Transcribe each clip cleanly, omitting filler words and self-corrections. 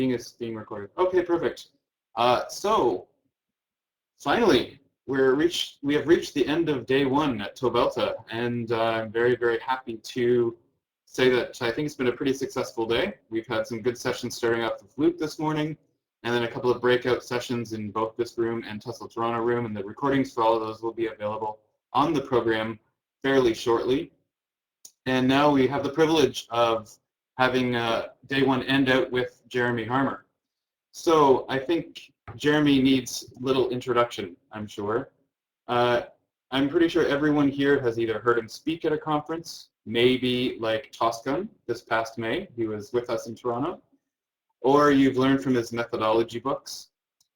Is being recorded. Okay, perfect. So finally, we have reached the end of day one at TOBELTA, and I'm very, very happy to say that I think it's been a pretty successful day. We've had some good sessions starting off with Luke this morning, and then a couple of breakout sessions in both this room and Tesla Toronto room, and the recordings for all of those will be available on the program fairly shortly. And now we have the privilege of having day one end out with Jeremy Harmer. So I think Jeremy needs little introduction, I'm sure. I'm pretty sure everyone here has either heard him speak at a conference, maybe like Toscan this past May, he was with us in Toronto, or you've learned from his methodology books,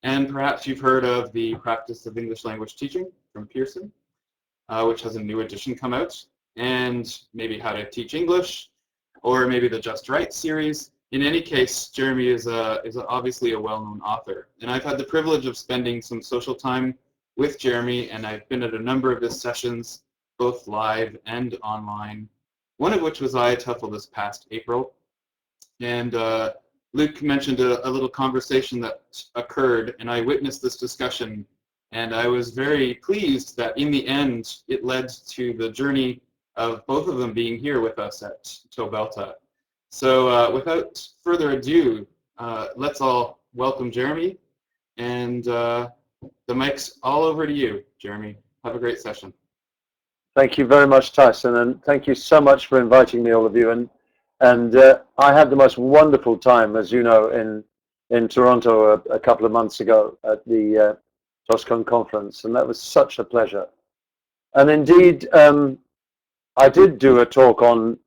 and perhaps you've heard of the Practice of English Language Teaching from Pearson, which has a new edition come out, and maybe How to Teach English, or maybe the Just Right series. In any case, Jeremy is obviously a well-known author, and I've had the privilege of spending some social time with Jeremy, and I've been at a number of his sessions, both live and online, one of which was IATEFL this past April. And Luke mentioned a little conversation that occurred, and I witnessed this discussion, and I was very pleased that in the end it led to the journey of both of them being here with us at TOBELTA. So without further ado, let's all welcome Jeremy, and the mic's all over to you, Jeremy. Have a great session. Thank you very much, Tyson, and thank you so much for inviting me, all of you. And I had the most wonderful time, as you know, in Toronto a couple of months ago at the TOSCON conference, and that was such a pleasure. And indeed, I did do a talk on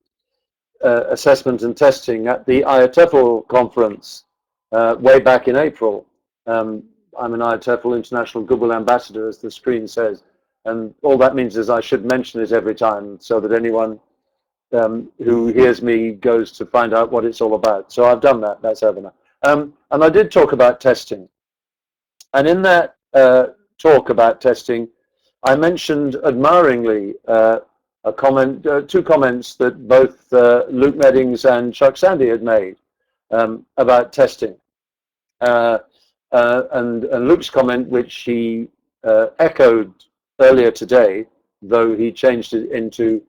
assessment and testing at the IATEFL conference way back in April. I'm an IATEFL International Goodwill Ambassador, as the screen says, and all that means is I should mention it every time so that anyone who hears me goes to find out what it's all about. So I've done that, that's over now. And I did talk about testing. And in that talk about testing, I mentioned admiringly two comments that both Luke Meddings and Chuck Sandy had made about testing. And Luke's comment, which he echoed earlier today, though he changed it into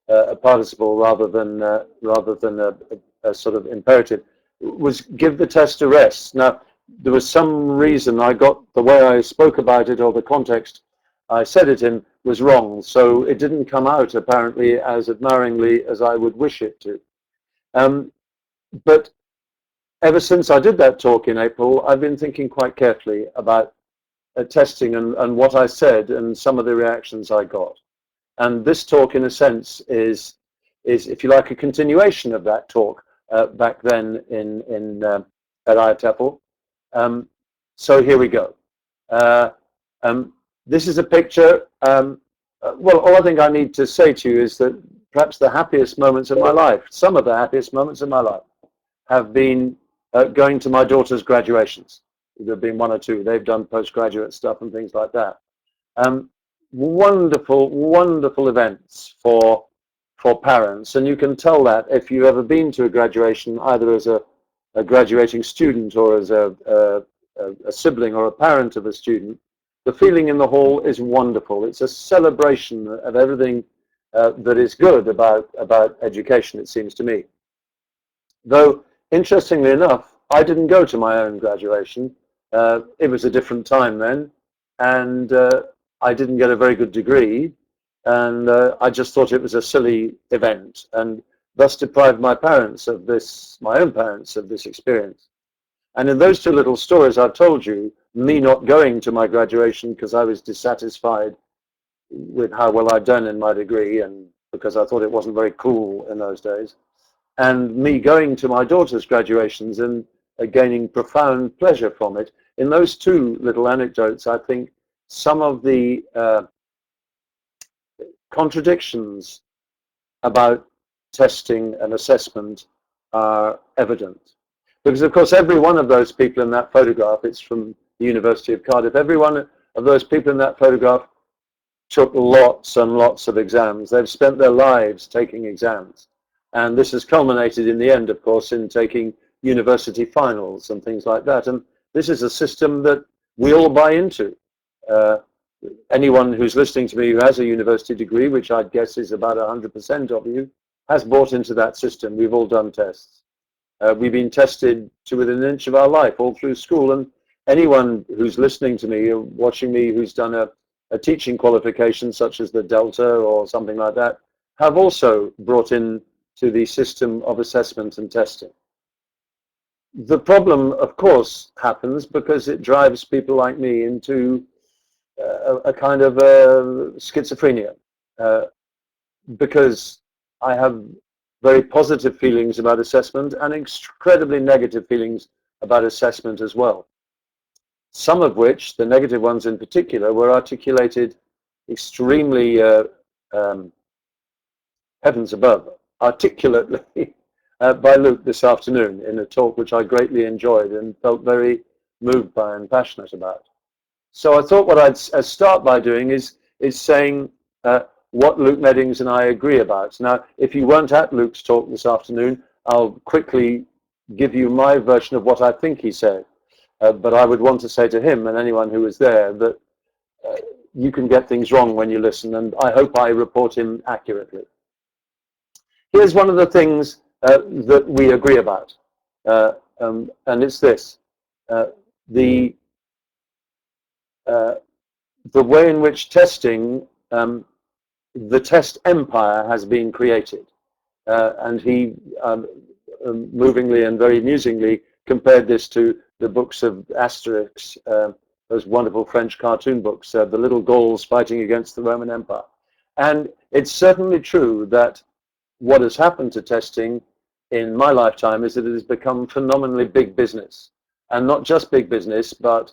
a participle rather than a sort of imperative, was give the test a rest. Now, there was some reason I got the way I spoke about it, or the context I said it in, was wrong, so it didn't come out apparently as admiringly as I would wish it to. But ever since I did that talk in April, I've been thinking quite carefully about testing and what I said and some of the reactions I got. And this talk, in a sense, is if you like, a continuation of that talk back then at IATEFL. So here we go. This is a picture. Well, all I think I need to say to you is that perhaps the happiest moments of my life, some of the happiest moments of my life, have been going to my daughter's graduations. There have been one or two. They've done postgraduate stuff and things like that. Wonderful, wonderful events for parents, and you can tell that if you've ever been to a graduation, either as a graduating student or as a sibling or a parent of a student. The feeling in the hall is wonderful. It's a celebration of everything that is good about education, it seems to me. Though, interestingly enough, I didn't go to my own graduation. It was a different time then, and I didn't get a very good degree, and I just thought it was a silly event, and thus deprived my parents of this, my own parents, of this experience. And in those two little stories I've told you, me not going to my graduation because I was dissatisfied with how well I'd done in my degree, and because I thought it wasn't very cool in those days, and me going to my daughter's graduations and gaining profound pleasure from it. In those two little anecdotes, I think some of the contradictions about testing and assessment are evident. Because, of course, every one of those people in that photograph, it's from the University of Cardiff, every one of those people in that photograph took lots and lots of exams. They've spent their lives taking exams. And this has culminated in the end, of course, in taking university finals and things like that. And this is a system that we all buy into. Uh, Anyone who's listening to me who has a university degree, which I'd guess is about 100% of you, has bought into that system. We've all done tests. We've been tested to within an inch of our life all through school. And anyone who's listening to me or watching me who's done a teaching qualification such as the TOBELTA or something like that have also brought in to the system of assessment and testing. The problem, of course, happens because it drives people like me into a kind of schizophrenia, because I have very positive feelings about assessment and incredibly negative feelings about assessment as well. Some of which, the negative ones in particular, were articulated extremely, heavens above, articulately by Luke this afternoon in a talk which I greatly enjoyed and felt very moved by and passionate about. So I thought what I'd start by doing is saying what Luke Meddings and I agree about. Now, if you weren't at Luke's talk this afternoon, I'll quickly give you my version of what I think he said. But I would want to say to him and anyone who was there that you can get things wrong when you listen, and I hope I report him accurately. Here's one of the things that we agree about, and it's this. The way in which testing, the test empire has been created. And he movingly and very amusingly compared this to the books of Asterix, those wonderful French cartoon books, the little Gauls fighting against the Roman Empire. And it's certainly true that what has happened to testing in my lifetime is that it has become phenomenally big business. And not just big business, but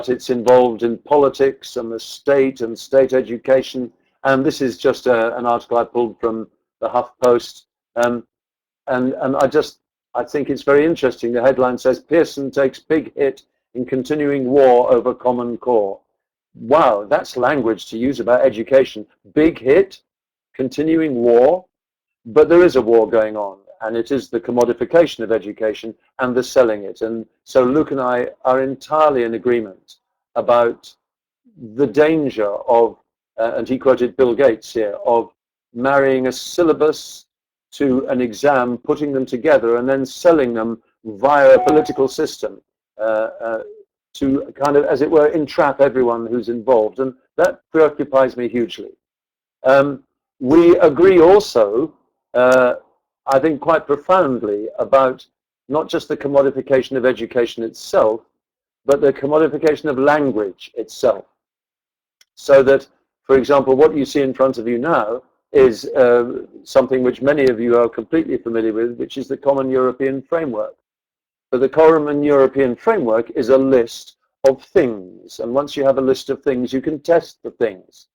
it's involved in politics and the state and state education. And this is just an article I pulled from the HuffPost. And I think it's very interesting. The headline says, Pearson takes big hit in continuing war over Common Core. Wow, that's language to use about education. Big hit, continuing war, but there is a war going on. And it is the commodification of education and the selling it. And so Luke and I are entirely in agreement about the danger of, and he quoted Bill Gates here, of marrying a syllabus to an exam, putting them together, and then selling them via a political system to kind of, as it were, entrap everyone who's involved. And that preoccupies me hugely. We agree also, I think quite profoundly, about not just the commodification of education itself, but the commodification of language itself. So that, for example, what you see in front of you now is something which many of you are completely familiar with, which is the Common European Framework. But the Common European Framework is a list of things. And once you have a list of things, you can test the things.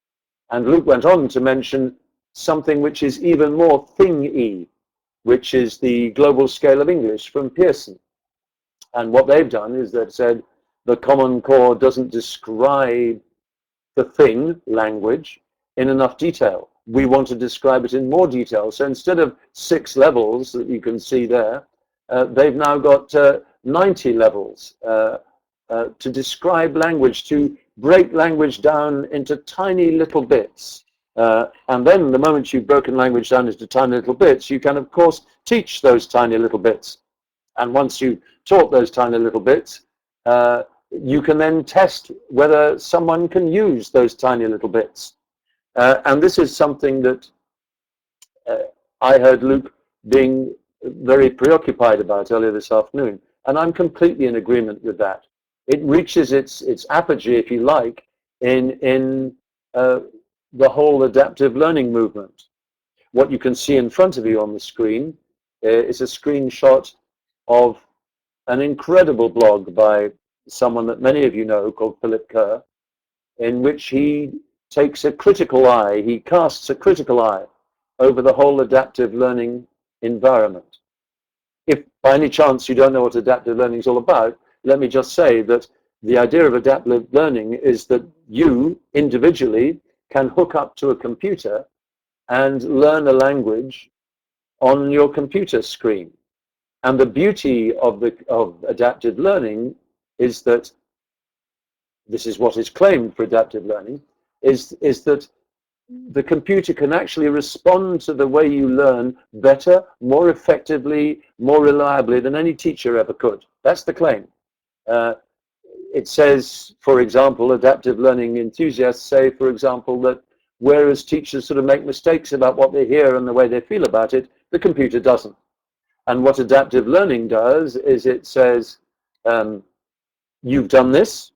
And Luke went on to mention something which is even more thing-y, which is the Global Scale of English from Pearson. And what they've done is they've said the Common Core doesn't describe the thing, language, in enough detail. We want to describe it in more detail. So instead of 6 levels that you can see there, they've now got 90 levels to describe language, to break language down into tiny little bits. And then the moment you've broken language down into tiny little bits, you can, of course, teach those tiny little bits. And once you've taught those tiny little bits, you can then test whether someone can use those tiny little bits. And this is something that I heard Luke being very preoccupied about earlier this afternoon. And I'm completely in agreement with that. It reaches its apogee, if you like, in the whole adaptive learning movement. What you can see in front of you on the screen is a screenshot of an incredible blog by someone that many of you know called Philip Kerr, in which he takes a critical eye, he casts a critical eye over the whole adaptive learning environment. If by any chance you don't know what adaptive learning is all about, let me just say that the idea of adaptive learning is that you individually can hook up to a computer and learn a language on your computer screen. And the beauty of adaptive learning is that this is what is claimed for adaptive learning, is that the computer can actually respond to the way you learn better, more effectively, more reliably than any teacher ever could. That's the claim. It says, for example, adaptive learning enthusiasts say, for example, that whereas teachers sort of make mistakes about what they hear and the way they feel about it, the computer doesn't. And what adaptive learning does is it says, you've done this,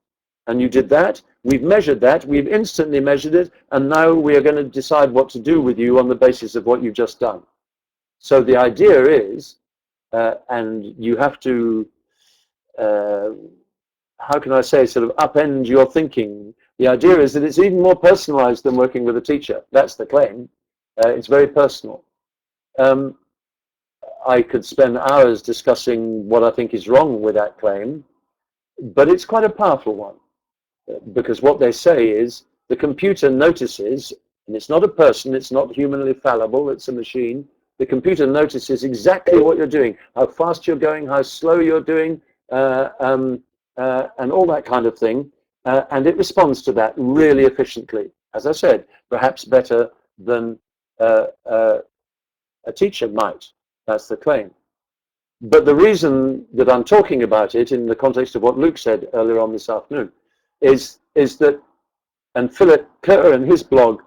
and you did that, we've measured that, we've instantly measured it, and now we are going to decide what to do with you on the basis of what you've just done. So the idea is, and you have to, how can I say, sort of upend your thinking. The idea is that it's even more personalized than working with a teacher. That's the claim. It's very personal. I could spend hours discussing what I think is wrong with that claim, but it's quite a powerful one. Because what they say is the computer notices, and it's not a person, it's not humanly fallible, it's a machine. The computer notices exactly what you're doing, how fast you're going, how slow you're doing, and all that kind of thing. And it responds to that really efficiently. As I said, perhaps better than a teacher might. That's the claim. But the reason that I'm talking about it in the context of what Luke said earlier on this afternoon is that, and Philip Kerr in his blog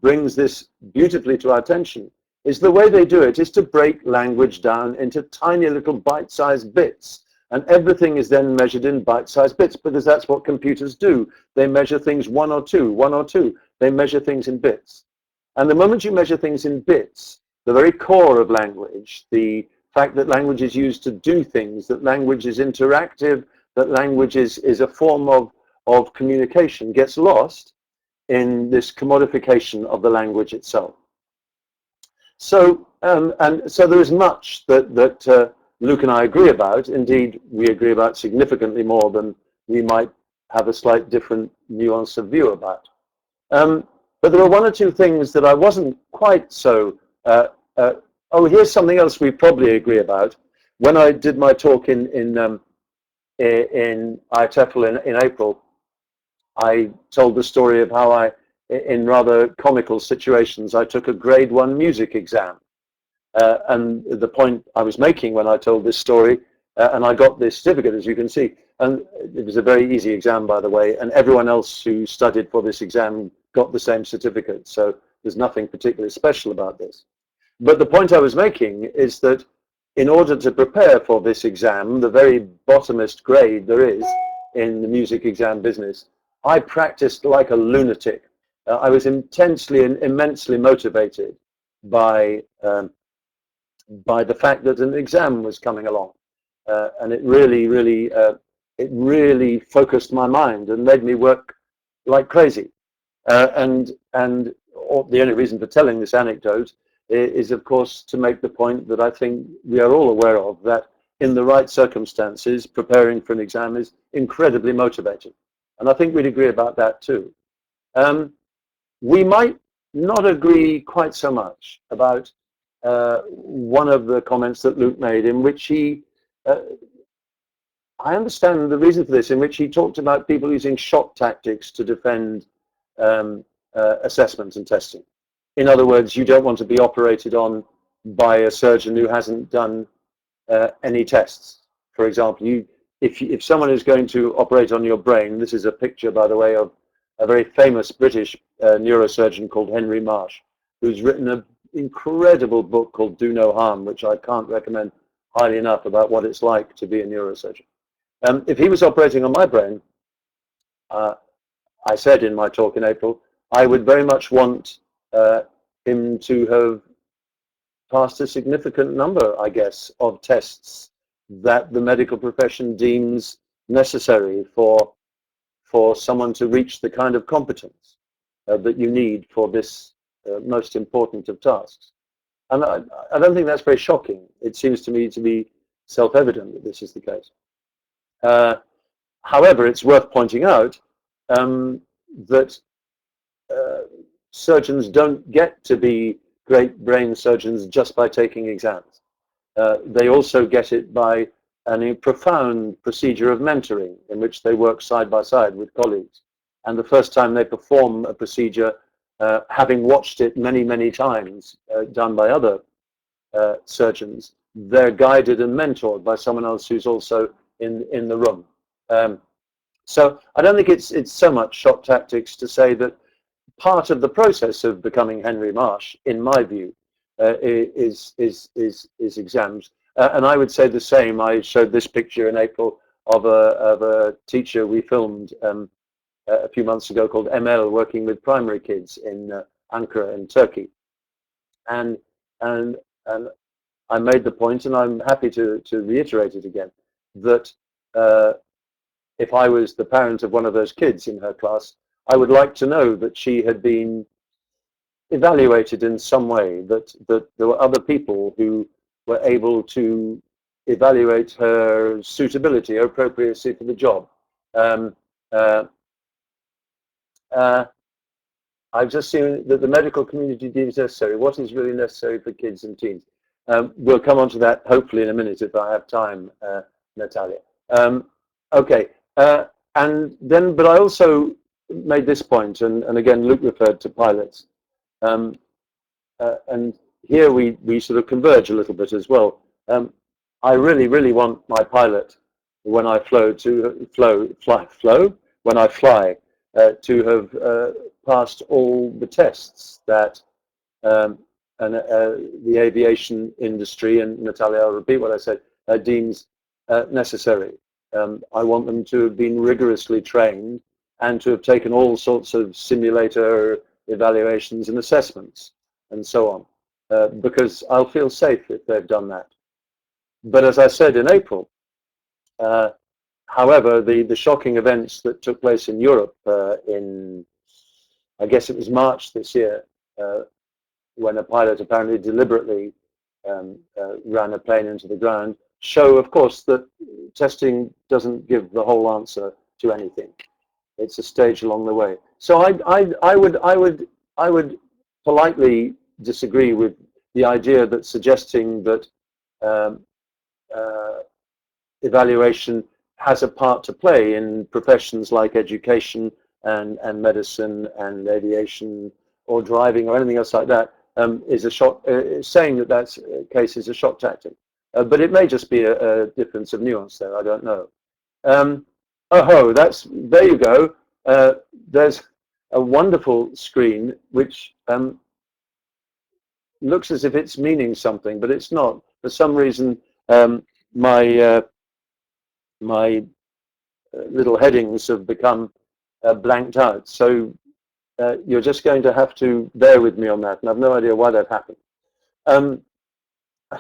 brings this beautifully to our attention, is the way they do it is to break language down into tiny little bite-sized bits. And everything is then measured in bite-sized bits, because that's what computers do. They measure things one or two. They measure things in bits. And the moment you measure things in bits, the very core of language, the fact that language is used to do things, that language is interactive, that language is a form of communication, gets lost in this commodification of the language itself. So, and so there is much that Luke and I agree about. Indeed, we agree about significantly more than we might have a slight different nuance of view about. But there are one or two things that I wasn't quite so, oh, here's something else we probably agree about. When I did my talk in ITEFL in April, I told the story of how I, in rather comical situations, I took a grade 1 music exam. And the point I was making when I told this story, and I got this certificate, as you can see, and it was a very easy exam, by the way, and everyone else who studied for this exam got the same certificate, so there's nothing particularly special about this. But the point I was making is that in order to prepare for this exam, the very bottomest grade there is in the music exam business, I practiced like a lunatic. I was intensely and immensely motivated by the fact that an exam was coming along, and it really focused my mind and made me work like crazy. And the only reason for telling this anecdote is, of course, to make the point that I think we are all aware of, that in the right circumstances, preparing for an exam is incredibly motivating. And I think we'd agree about that too. We might not agree quite so much about one of the comments that Luke made, in which he, I understand the reason for this, in which he talked about people using shock tactics to defend assessment and testing. In other words, you don't want to be operated on by a surgeon who hasn't done any tests. For example, if someone is going to operate on your brain, this is a picture, by the way, of a very famous British neurosurgeon called Henry Marsh, who's written an incredible book called Do No Harm, which I can't recommend highly enough, about what it's like to be a neurosurgeon. If he was operating on my brain, I said in my talk in April, I would very much want him to have passed a significant number, I guess, of tests that the medical profession deems necessary for someone to reach the kind of competence that you need for this most important of tasks. And I don't think that's very shocking. It seems to me to be self-evident that this is the case. However, it's worth pointing out that surgeons don't get to be great brain surgeons just by taking exams. They also get it by a profound procedure of mentoring in which they work side by side with colleagues. And the first time they perform a procedure, having watched it many, many times done by other surgeons, they're guided and mentored by someone else who's also in the room. So I don't think it's so much shock tactics to say that part of the process of becoming Henry Marsh, in my view, is exams. And I would say the same. I showed this picture in April of a teacher we filmed a few months ago called ML, working with primary kids in Ankara in Turkey. And I made the point, and I'm happy to reiterate it again, that if I was the parent of one of those kids in her class, I would like to know that she had been evaluated in some way, that there were other people who were able to evaluate her suitability or appropriacy for the job. I've just seen that the medical community deems necessary. What is really necessary for kids and teens? We'll come on to that hopefully in a minute if I have time, Natalia. Okay, and then, but I also made this point, and again, Luke referred to pilots. And here we sort of converge a little bit as well. I really want my pilot, when I fly, to have passed all the tests that the aviation industry, and Natalia, I'll repeat what I said, deems necessary. I want them to have been rigorously trained and to have taken all sorts of simulator evaluations and assessments and so on, because I'll feel safe if they've done that. But as I said in April, however, the shocking events that took place in Europe in, I guess it was March this year, when a pilot apparently deliberately ran a plane into the ground, show, of course, that testing doesn't give the whole answer to anything. It's a stage along the way. So I would politely disagree with the idea that suggesting that evaluation has a part to play in professions like education and medicine and aviation or driving or anything else like that is a shock. Saying that that's a case is a shock tactic, but it may just be a difference of nuance there. I don't know. There you go. There's a wonderful screen which looks as if it's meaning something, but it's not. For some reason, my little headings have become blanked out. So you're just going to have to bear with me on that, and I've no idea why that happened. I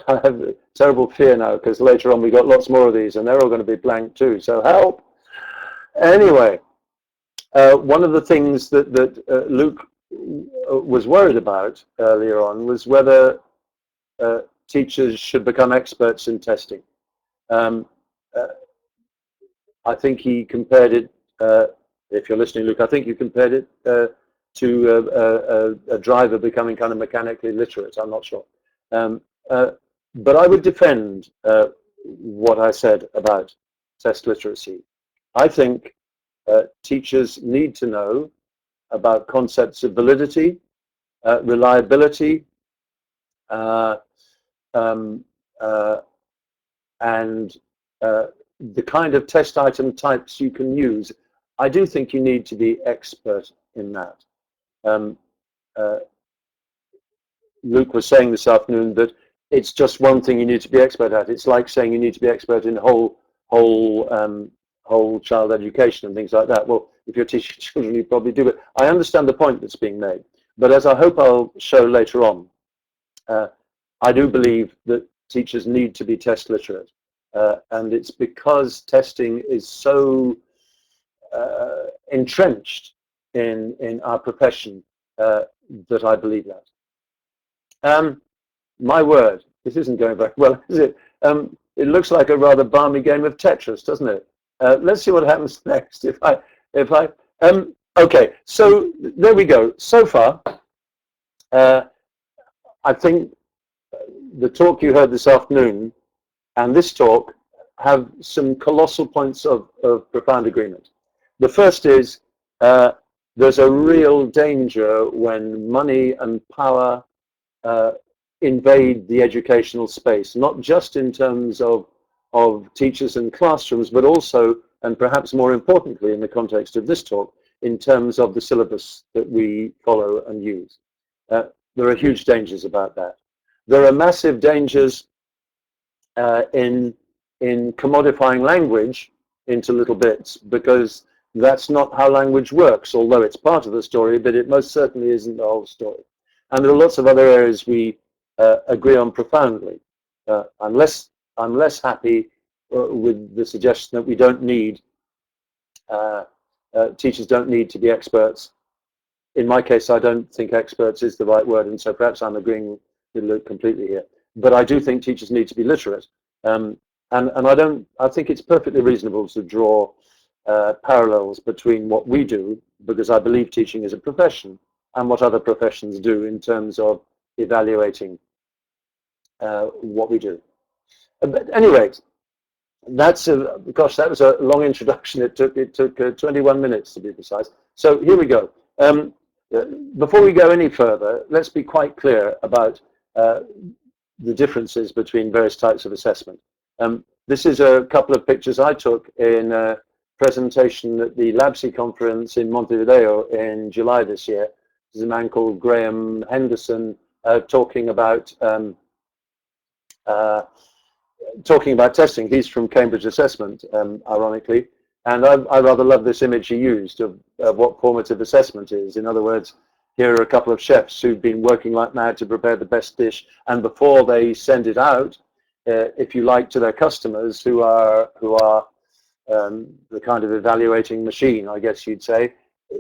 have a terrible fear now because later on we got lots more of these, and they're all going to be blank too. So help! Anyway, one of the things that Luke was worried about earlier on was whether teachers should become experts in testing. I think he compared it, if you're listening, Luke, I think you compared it to a driver becoming kind of mechanically literate. I'm not sure. But I would defend what I said about test literacy. I think teachers need to know about concepts of validity, reliability, and the kind of test item types you can use. I do think you need to be expert in that. Luke was saying this afternoon that it's just one thing you need to be expert at. It's like saying you need to be expert in whole child education and things like that. Well, if you're teaching children, you probably do. But I understand the point that's being made. But as I hope I'll show later on, I do believe that teachers need to be test literate. And it's because testing is so entrenched in our profession that I believe that. My word, this isn't going very well, is it? It looks like a rather balmy game of Tetris, doesn't it? Let's see what happens next. Okay, so there we go. So far, I think the talk you heard this afternoon and this talk have some colossal points of profound agreement. The first is there's a real danger when money and power invade the educational space, not just in terms of teachers and classrooms, but also, and perhaps more importantly in the context of this talk, in terms of the syllabus that we follow and use. There are huge dangers about that. There are massive dangers in commodifying language into little bits, because that's not how language works, although it's part of the story, but it most certainly isn't the whole story. And there are lots of other areas we agree on profoundly. I'm less happy with the suggestion that we don't need, teachers don't need to be experts. In my case, I don't think experts is the right word, and so perhaps I'm agreeing with Luke completely here. But I do think teachers need to be literate. And I think it's perfectly reasonable to draw parallels between what we do, because I believe teaching is a profession, and what other professions do in terms of evaluating what we do. But anyway, that's gosh, that was a long introduction. It took 21 minutes to be precise. So here we go. Before we go any further, let's be quite clear about the differences between various types of assessment. This is a couple of pictures I took in a presentation at the LABSI conference in Montevideo in July this year. There's a man called Graham Henderson talking about testing. He's from Cambridge Assessment, ironically, and I rather love this image he used of what formative assessment is. In other words, here are a couple of chefs who've been working like mad to prepare the best dish, and before they send it out, if you like, to their customers, who are the kind of evaluating machine, I guess you'd say,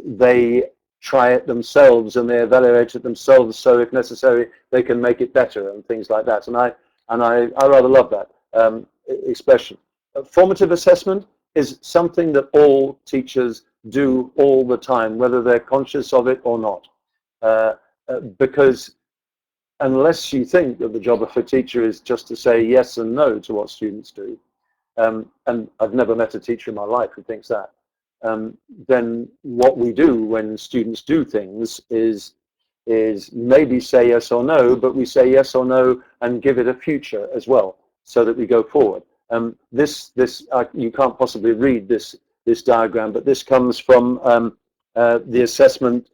they try it themselves and they evaluate it themselves, so if necessary they can make it better and things like that. And I rather love that expression. Formative assessment is something that all teachers do all the time, whether they're conscious of it or not, because unless you think that the job of a teacher is just to say yes and no to what students do, and I've never met a teacher in my life who thinks that, then what we do when students do things is maybe say yes or no, but we say yes or no and give it a future as well, so that we go forward. You can't possibly read this diagram, but this comes from the assessment.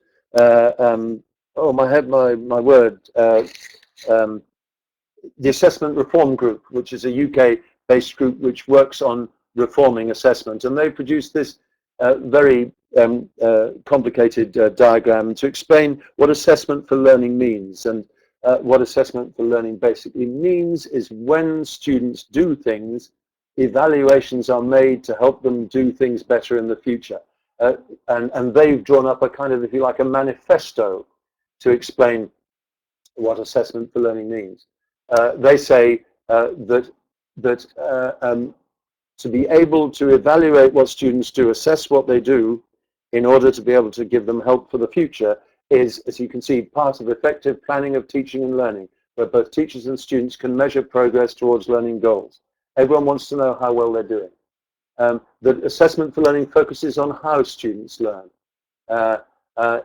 The Assessment Reform Group, which is a UK-based group which works on reforming assessment, and they produced this very complicated diagram to explain what assessment for learning means. And what assessment for learning basically means is when students do things, evaluations are made to help them do things better in the future. And they've drawn up a kind of, if you like, a manifesto to explain what assessment for learning means. They say that to be able to evaluate what students do, assess what they do, in order to be able to give them help for the future, is, as you can see, part of effective planning of teaching and learning, where both teachers and students can measure progress towards learning goals. Everyone wants to know how well they're doing. The assessment for learning focuses on how students learn.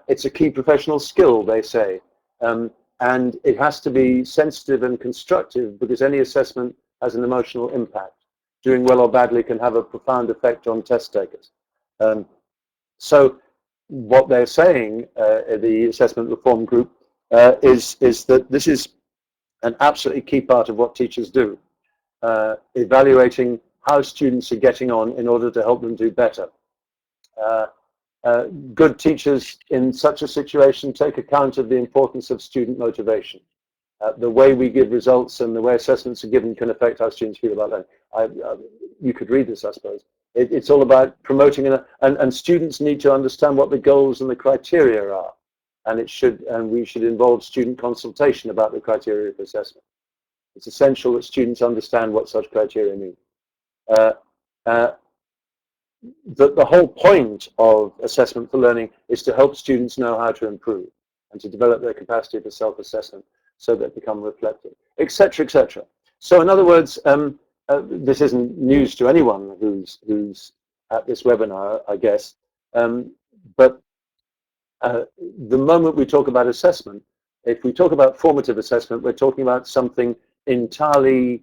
It's a key professional skill, they say, and it has to be sensitive and constructive, because any assessment has an emotional impact. Doing well or badly can have a profound effect on test takers. So what they're saying, the Assessment Reform Group, is that this is an absolutely key part of what teachers do, evaluating how students are getting on in order to help them do better. Good teachers in such a situation take account of the importance of student motivation. The way we give results and the way assessments are given can affect how students feel about learning. You could read this, I suppose. It's all about promoting, and students need to understand what the goals and the criteria are, and we should involve student consultation about the criteria for assessment. It's essential that students understand what such criteria mean. The whole point of assessment for learning is to help students know how to improve and to develop their capacity for self-assessment, so that they become reflective, etc., etc. So in other words, this isn't news to anyone who's at this webinar, I guess. But the moment we talk about assessment, if we talk about formative assessment, we're talking about something entirely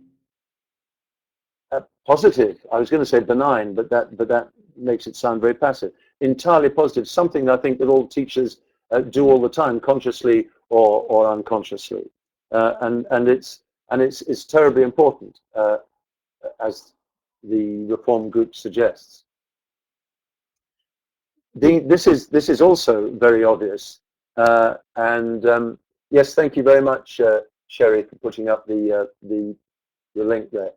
positive. I was going to say benign, but that makes it sound very passive. Entirely positive, something I think that all teachers do all the time, consciously or unconsciously, and it's terribly important, as the reform group suggests. This is also very obvious, and yes, thank you very much, Sherry, for putting up the link there.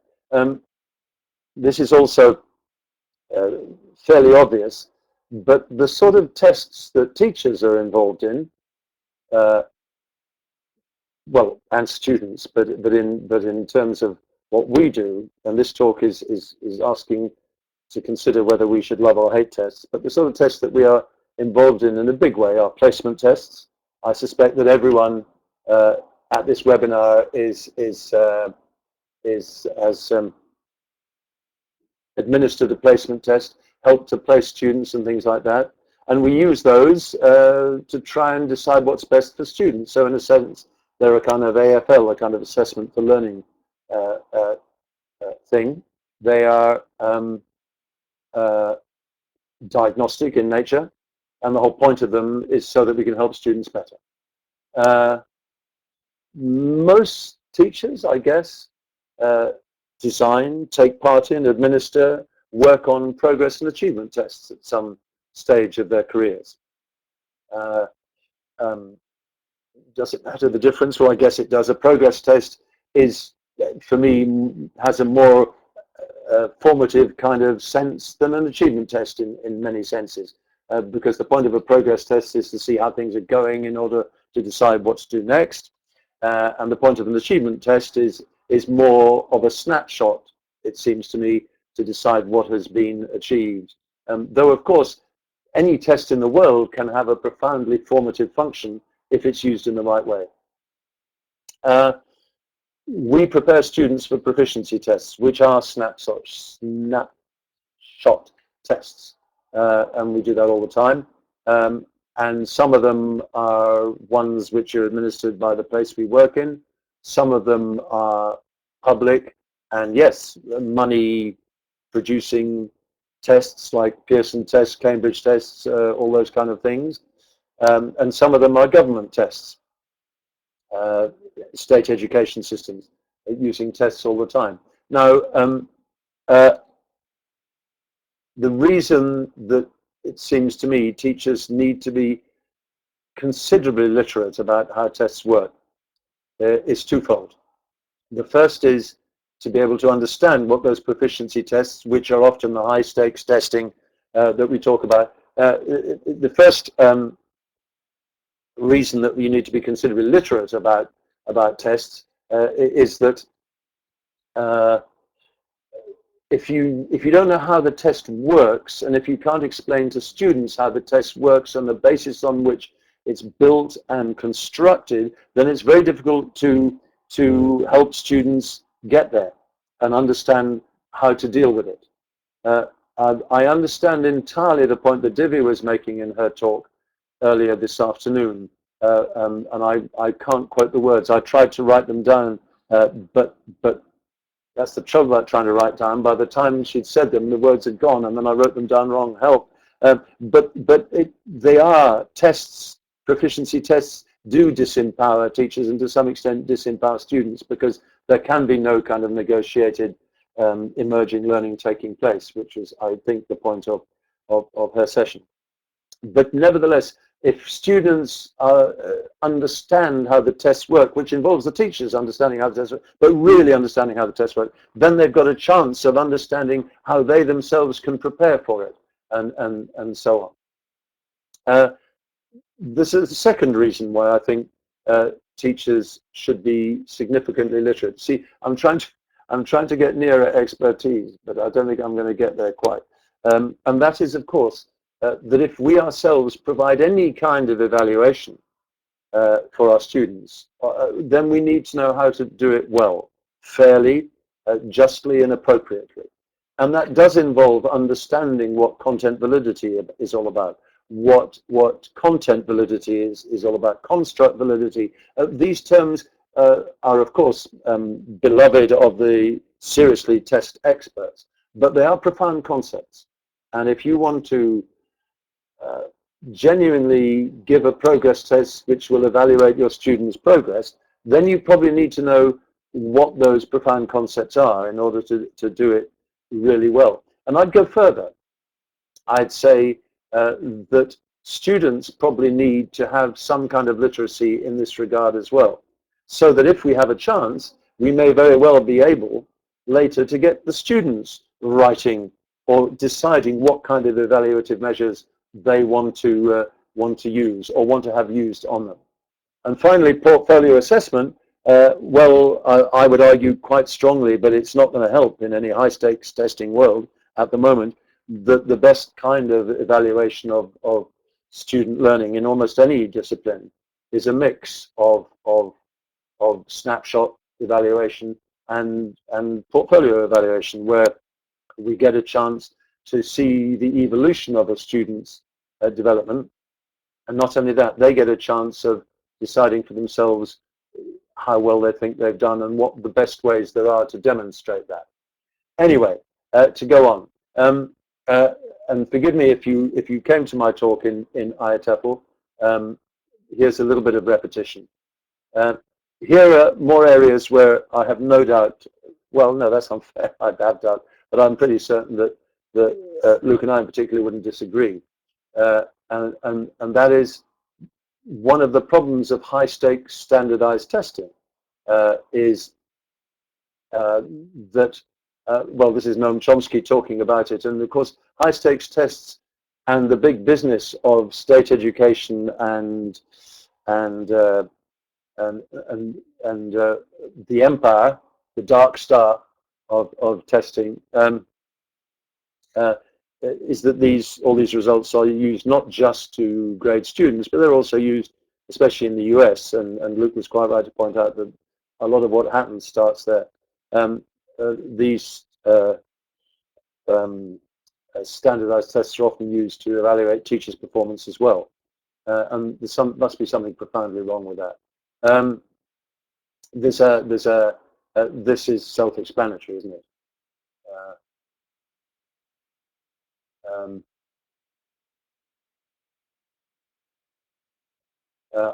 This is also fairly obvious, but the sort of tests that teachers are involved in, well, and students, but in terms of what we do, and this talk is asking to consider whether we should love or hate tests, but the sort of tests that we are involved in a big way are placement tests. I suspect that everyone at this webinar has administered a placement test, helped to place students and things like that. And we use those to try and decide what's best for students. So in a sense, they're a kind of AFL, a kind of assessment for learning thing. They are diagnostic in nature, and the whole point of them is so that we can help students better. Most teachers, I guess, design, take part in, administer, work on progress and achievement tests at some stage of their careers. Does it matter the difference? Well, I guess it does. A progress test is, for me, has a more formative kind of sense than an achievement test in many senses, because the point of a progress test is to see how things are going in order to decide what to do next, and the point of an achievement test is more of a snapshot, it seems to me, to decide what has been achieved. Though, of course, any test in the world can have a profoundly formative function if it's used in the right way. We prepare students for proficiency tests, which are snapshot tests, and we do that all the time. And some of them are ones which are administered by the place we work in. Some of them are public, and yes, money-producing tests like Pearson tests, Cambridge tests, all those kind of things. And some of them are government tests, state education systems using tests all the time. Now, the reason that it seems to me teachers need to be considerably literate about how tests work is twofold. The first is to be able to understand what those proficiency tests, which are often the high stakes testing that we talk about, the first reason that you need to be considerably literate about tests is that if you don't know how the test works, and if you can't explain to students how the test works on the basis on which it's built and constructed, then it's very difficult to help students get there and understand how to deal with it. I understand entirely the point that Divya was making in her talk earlier this afternoon, and I can't quote the words. I tried to write them down, but that's the trouble about trying to write down. By the time she'd said them, the words had gone, and then I wrote them down wrong. Help! But they are tests. Proficiency tests do disempower teachers and to some extent disempower students, because there can be no kind of negotiated emerging learning taking place, which is, I think, the point of her session. But nevertheless, if students understand how the tests work, which involves the teachers understanding how the tests work, but really understanding how the tests work, then they've got a chance of understanding how they themselves can prepare for it, and so on. This is the second reason why I think teachers should be significantly literate. See, I'm trying to get nearer expertise, but I don't think I'm going to get there quite. And that is, of course, that if we ourselves provide any kind of evaluation for our students, then we need to know how to do it well, fairly, justly and appropriately. And that does involve understanding what content validity is all about, what content validity is all about, construct validity. These terms are, of course, beloved of the seriously test experts, but they are profound concepts. And if you want to genuinely give a progress test which will evaluate your students' progress, then you probably need to know what those profound concepts are in order to do it really well. And I'd go further. I'd say that students probably need to have some kind of literacy in this regard as well, so that if we have a chance, we may very well be able later to get the students writing or deciding what kind of evaluative measures they want to use or want to have used on them. And finally, portfolio assessment. Well, I would argue quite strongly, but it's not going to help in any high-stakes testing world at the moment, that the best kind of evaluation of student learning in almost any discipline is a mix of snapshot evaluation and portfolio evaluation, where we get a chance to see the evolution of a student's development. And not only that, they get a chance of deciding for themselves how well they think they've done and what the best ways there are to demonstrate that. Anyway, to go on, and forgive me if you came to my talk in IATEFL, here's a little bit of repetition. Here are more areas where I have no doubt, well, no, that's unfair, I have doubt, but I'm pretty certain that Luke and I in particular wouldn't disagree. And that is one of the problems of high-stakes standardized testing is that, well, this is Noam Chomsky talking about it, and of course, high-stakes tests and the big business of state education and the empire, the dark star of testing, is that all these results are used not just to grade students, but they're also used, especially in the US, and Luke was quite right to point out that a lot of what happens starts there. These standardized tests are often used to evaluate teachers' performance as well, and must be something profoundly wrong with that. This is self-explanatory, isn't it?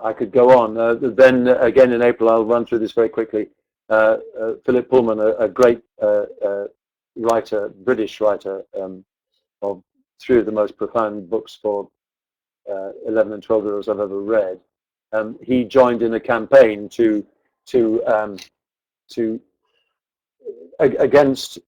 I could go on. Then again in April, I'll run through this very quickly. Philip Pullman, a great writer, British writer, of three of the most profound books for 11 and 12-year-olds I've ever read. He joined in a campaign against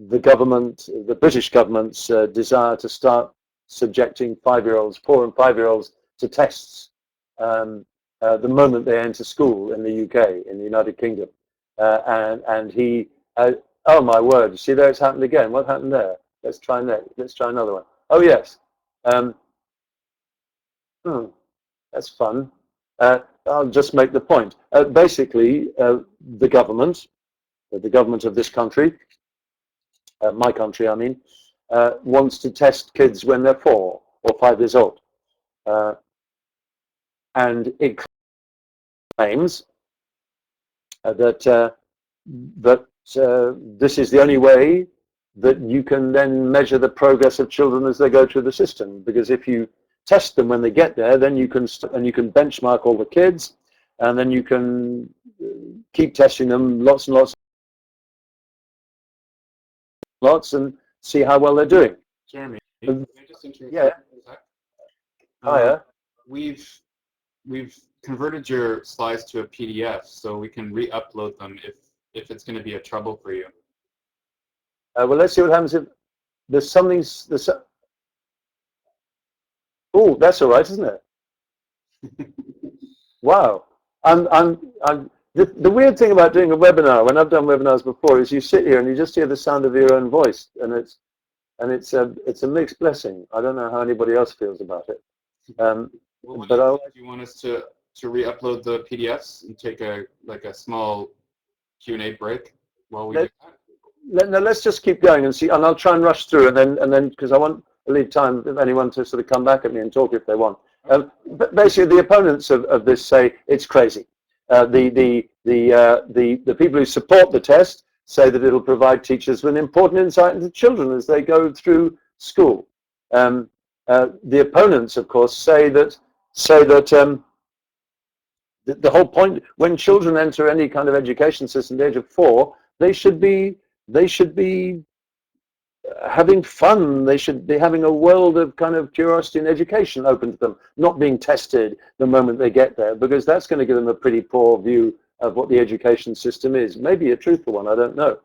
the government, the British government's desire to start subjecting 4 and 5-year-olds to tests the moment they enter school in the UK, in the United Kingdom. And he, oh my word, you see there it's happened again. What happened there? Let's try another one. Oh yes. That's fun. I'll just make the point. Basically, the government of this country, my country, I mean, wants to test kids when they're 4 or 5 years old. And it claims that this is the only way that you can then measure the progress of children as they go through the system. Because if you test them when they get there, then you can benchmark all the kids, and then you can keep testing them lots and lots and see how well they're doing. Jeremy, can I just interrupt? Yeah. Hiya. We've converted your slides to a PDF, so we can re-upload them if it's going to be a trouble for you. Well, let's see what happens if there's something. Oh, that's all right, isn't it? Wow. The weird thing about doing a webinar, when I've done webinars before, is you sit here and you just hear the sound of your own voice, and it's a mixed blessing. I don't know how anybody else feels about it. Well, but do you want us to re-upload the PDFs and take a small Q&A break while we do that? let's just keep going and see, and I'll try and rush through, and then because I want to leave time if anyone to sort of come back at me and talk if they want. But basically, the opponents of this say it's crazy. The people who support the test say that it'll provide teachers with an important insight into children as they go through school. The opponents, of course, say that the whole point, when children enter any kind of education system at the age of 4, they should be having fun. They should be having a world of kind of curiosity and education open to them, not being tested the moment they get there, because that's going to give them a pretty poor view of what the education system is. Maybe a truthful one, I don't know.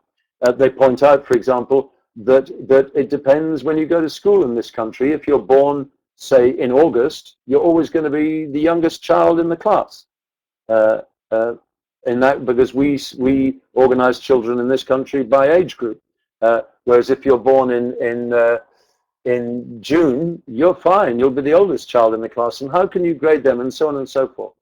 They point out, for example, that it depends when you go to school in this country. If you're born, say, in August, you're always going to be the youngest child in the class. In that, because we organize children in this country by age group. Whereas if you're born in June, you're fine. You'll be the oldest child in the class. And how can you grade them, and so on and so forth?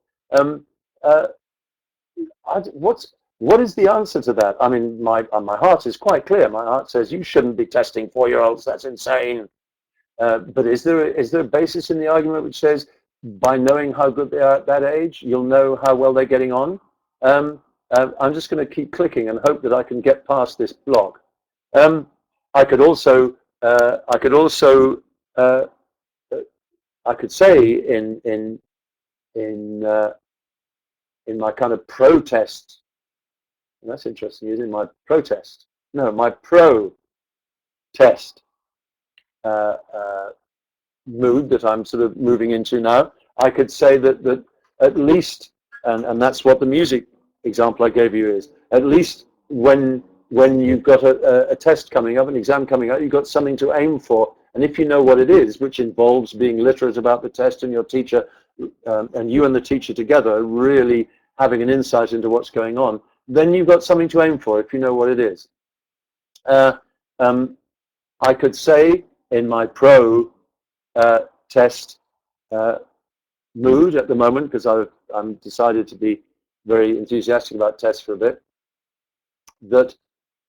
What is the answer to that? I mean, my heart is quite clear. My heart says you shouldn't be testing 4-year-olds. That's insane. But is there a basis in the argument which says by knowing how good they are at that age, you'll know how well they're getting on? I'm just going to keep clicking and hope that I can get past this block. I could say in my kind of protest, and that's interesting, is in my protest, no, my pro-test mood that I'm sort of moving into now, I could say that at least, and that's what the music example I gave you is, at least when you've got a test coming up, an exam coming up, you've got something to aim for. And if you know what it is, which involves being literate about the test and your teacher, and you and the teacher together really having an insight into what's going on, then you've got something to aim for if you know what it is. I could say in my pro-test mood at the moment, because I'm decided to be very enthusiastic about tests for a bit, that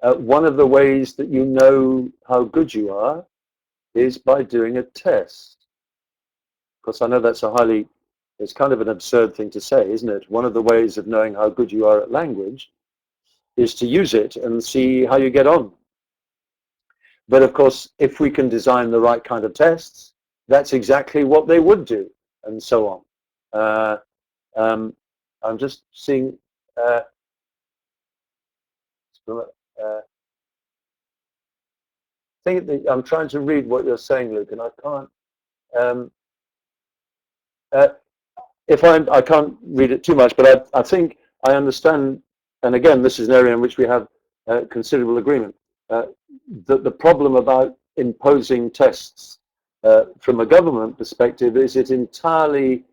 one of the ways that you know how good you are is by doing a test. Of course, I know that's it's kind of an absurd thing to say, isn't it? One of the ways of knowing how good you are at language is to use it and see how you get on. But of course, if we can design the right kind of tests, that's exactly what they would do, and so on. I'm just seeing I'm trying to read what you're saying, Luke, and I can't. I can't read it too much, but I think I understand. And again, this is an area in which we have considerable agreement. That the problem about imposing tests from a government perspective is it entirely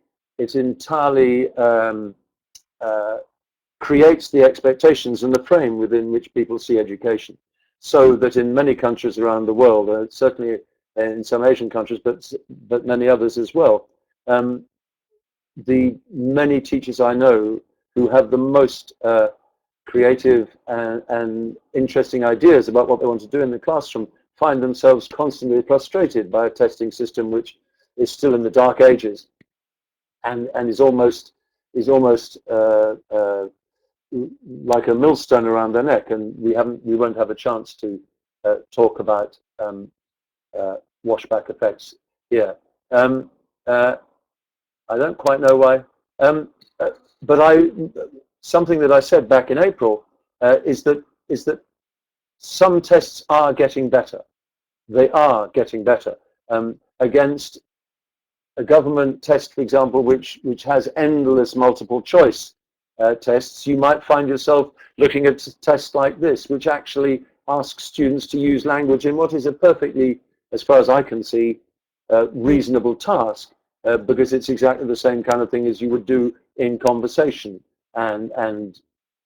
creates the expectations and the frame within which people see education. So that in many countries around the world, certainly in some Asian countries, but many others as well, the many teachers I know who have the most creative and interesting ideas about what they want to do in the classroom find themselves constantly frustrated by a testing system which is still in the dark ages and is almost like a millstone around their neck, and we won't have a chance to talk about washback effects here. I don't quite know why, but something that I said back in April is that some tests are getting better. They are getting better against a government test, for example, which has endless multiple choice tests. You might find yourself looking at tests like this, which actually asks students to use language in what is a perfectly, as far as I can see, reasonable task, because it's exactly the same kind of thing as you would do in conversation. And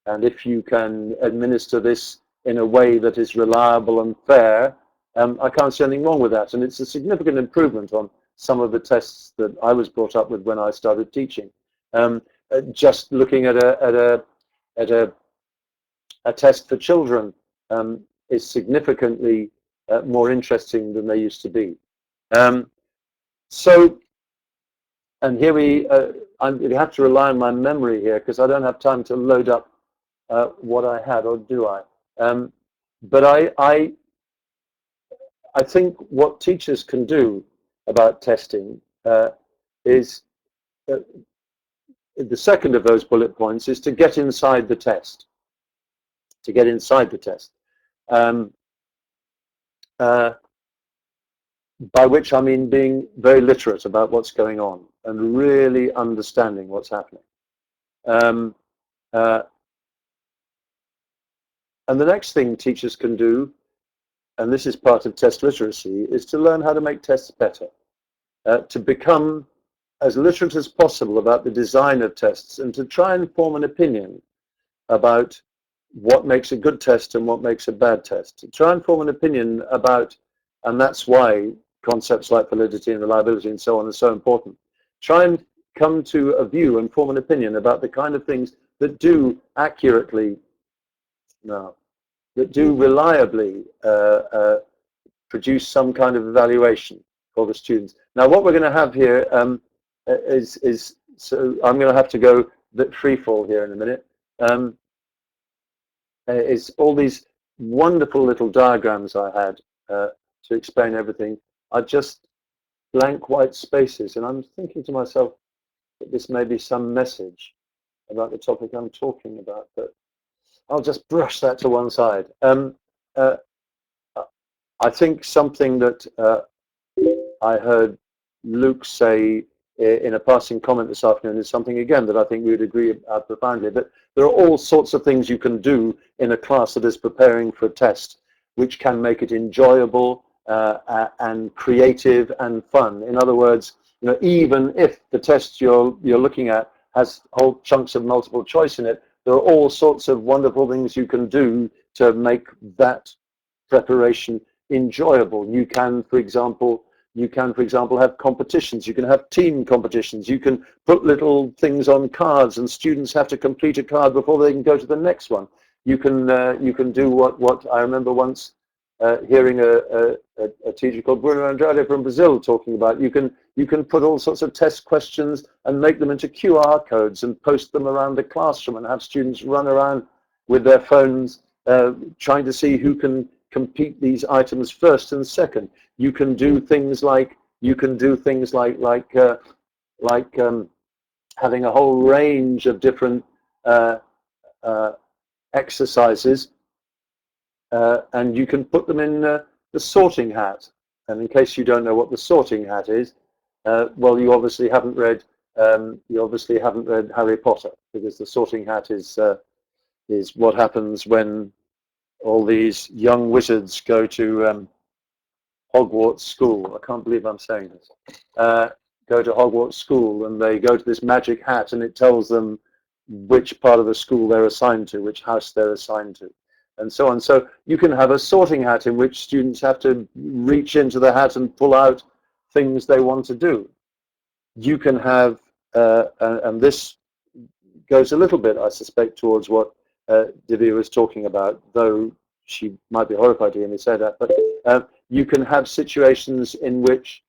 if you can administer this in a way that is reliable and fair, I can't see anything wrong with that. And it's a significant improvement on some of the tests that I was brought up with when I started teaching. Just looking at a test for children is significantly more interesting than they used to be. So, and here I'm going to have to rely on my memory here because I don't have time to load up what I had, or do I? But I think what teachers can do about testing is, the second of those bullet points is to get inside the test. To get inside the test. Um, by which I mean being very literate about what's going on and really understanding what's happening. Um, uh, and the next thing teachers can do, and this is part of test literacy, is to learn how to make tests better, to become as literate as possible about the design of tests and to try and form an opinion about what makes a good test and what makes a bad test. To try and form an opinion about, and that's why concepts like validity and reliability and so on are so important. Try and come to a view and form an opinion about the kind of things that do accurately, no, that do reliably produce some kind of evaluation for the students. Now, what we're going to have here is, so I'm going to have to go free fall here in a minute. Is all these wonderful little diagrams I had to explain everything are just blank white spaces, and I'm thinking to myself that this may be some message about the topic I'm talking about, but I'll just brush that to one side. I think something that I heard Luke say in a passing comment this afternoon is something, again, that I think we would agree profoundly, that there are all sorts of things you can do in a class that is preparing for a test, which can make it enjoyable and creative and fun. In other words, even if the test you're looking at has whole chunks of multiple choice in it, there are all sorts of wonderful things you can do to make that preparation enjoyable. You can, for example, have competitions. You can have team competitions. You can put little things on cards, and students have to complete a card before they can go to the next one. You can do what I remember once hearing a teacher called Bruno Andrade from Brazil talking about. You can put all sorts of test questions and make them into QR codes and post them around the classroom and have students run around with their phones trying to see who can compete these items first and second. You can do things like having a whole range of different exercises, and you can put them in the sorting hat. And in case you don't know what the sorting hat is, well, you obviously haven't read Harry Potter, because the sorting hat is what happens when all these young wizards go to Hogwarts School. I can't believe I'm saying this. Go to Hogwarts School, and they go to this magic hat, and it tells them which part of the school they're assigned to, which house they're assigned to, and so on. So you can have a sorting hat in which students have to reach into the hat and pull out things they want to do. You can have, and this goes a little bit, I suspect, towards what Divya was talking about, though she might be horrified to hear me say that, but you can have situations in which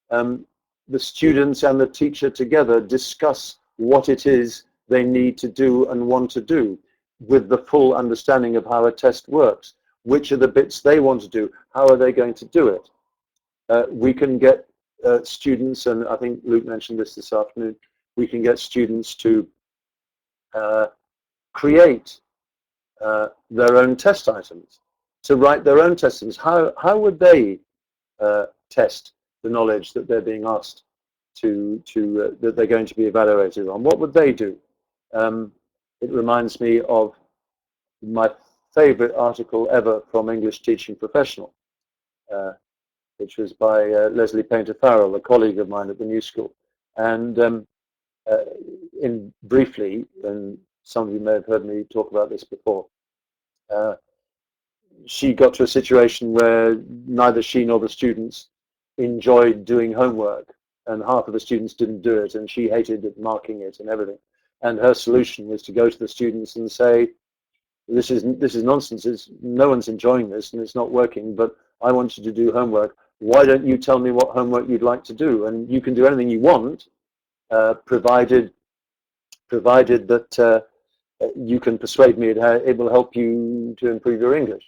the students and the teacher together discuss what it is they need to do and want to do, with the full understanding of how a test works. Which are the bits they want to do? How are they going to do it? We can get students, and I think Luke mentioned this afternoon, we can get students to create their own test items, to write their own test items. How would they test the knowledge that they're being asked that they're going to be evaluated on? What would they do? It reminds me of my favorite article ever from English Teaching Professional, which was by Leslie Painter Farrell, a colleague of mine at the New School. And briefly, and some of you may have heard me talk about this before, she got to a situation where neither she nor the students enjoyed doing homework, and half of the students didn't do it, and she hated marking it and everything. And her solution was to go to the students and say, this is nonsense. No one's enjoying this and it's not working, but I want you to do homework. Why don't you tell me what homework you'd like to do? And you can do anything you want, provided that you can persuade me it will help you to improve your English.